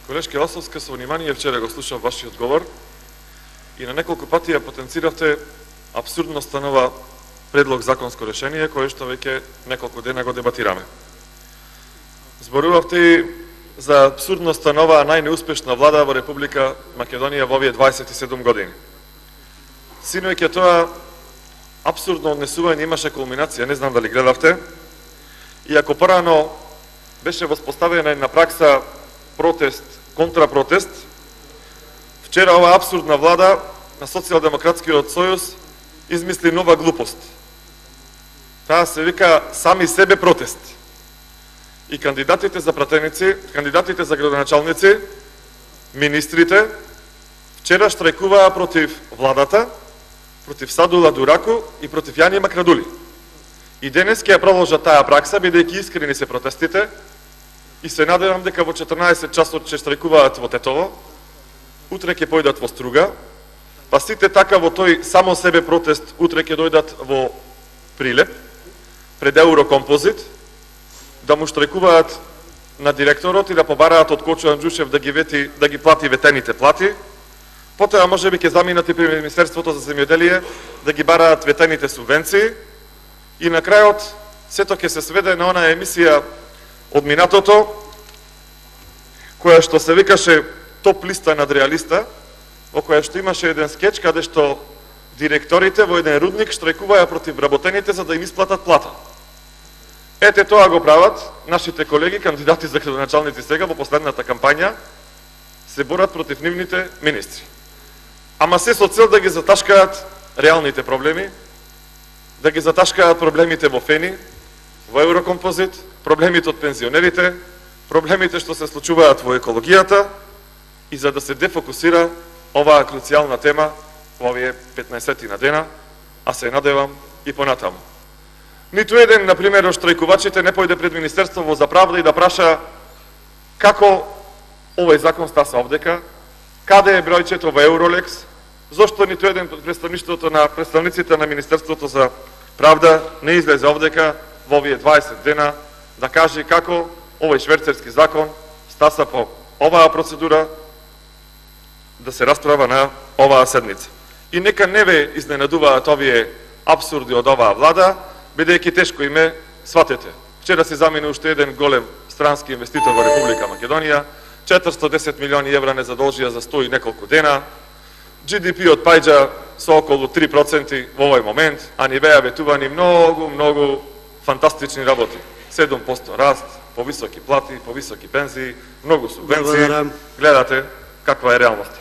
Колешке Ласовска, со внимание вчера го слушав вашиот говор и на неколку пати ја потенциравте апсурдноста на ова предлог законско решение, кое што веќе неколку дена го дебатираме. Зборувавте и за апсурдноста на оваа најнеуспешна влада во Република Македонија во овие 27 години. Синоќа тоа апсурдно однесување имаше кулминација, не знам дали гледавте, иако порано беше воспоставена една пракса протест, контрапротест, вчера оваа апсурдна влада на Социјалдемократскиот сојуз измисли нова глупост. Таа се вика сами себе протест. И кандидатите за пратеници, кандидатите за градоначалници, министрите, вчера штрајкуваа против владата, против Садула Дураку и против Јани Макрадули. И денес ќе ја продолжат таа пракса, бидејќи искрени се протестите, и се надевам дека во 14 часот ќе штрајкуваат во Тетово, утре ќе појдат во Струга, па сите така во тој само себе протест утре ќе дојдат во Прилеп, пред Еврокомпозит, да му штрајкуваат на директорот и да побараат од Кочо Анџушев да ги плати ветените плати. Потоа можеби ќе заминат и при Министерството за земјоделие да ги бараат ветените субвенции. И на крајот сето ќе се сведе на онаа емисија од минатото, која што се викаше Топ листа над реалиста, во која што имаше еден скеч каде што директорите во еден рудник штрајкуваја против работените за да им исплатат плата. Ете тоа го прават нашите колеги, кандидати за градоначалници сега во последната кампања, се борат против нивните министри. Ама се со цел да ги заташкаат реалните проблеми, да ги заташкаат проблемите во ФЕНИ, во Еврокомпозит, проблемите од пензионерите, проблемите што се случуваат во екологијата и за да се дефокусира оваа круцијална тема во овие 15 на дена, а се надевам и понатаму. Ниту еден, например, од штрајкувачите не појде пред Министерство за правда и да праша како овој закон стаса овдека, каде е бројчето во Евролекс, зошто ниту еден представниците на Министерството за правда не излезе овдека во овие 20 дена да каже како овој шверцерски закон стаса по оваа процедура да се расправа на оваа седница. И нека не ве изненадуваат овие апсурди од оваа влада, бидејќи тешко име сватете. Вчера се замина уште еден голем странски инвеститор во Република Македонија, 410 милиони евра не задолжија за 100 и неколку дена, GDP од паѓа со околу 3% во овој момент, а ни беа ветувани многу фантастични работи. 7% раст, повисоки плати, повисоки пензии, многу субвенции. Гледате каква е реалноста.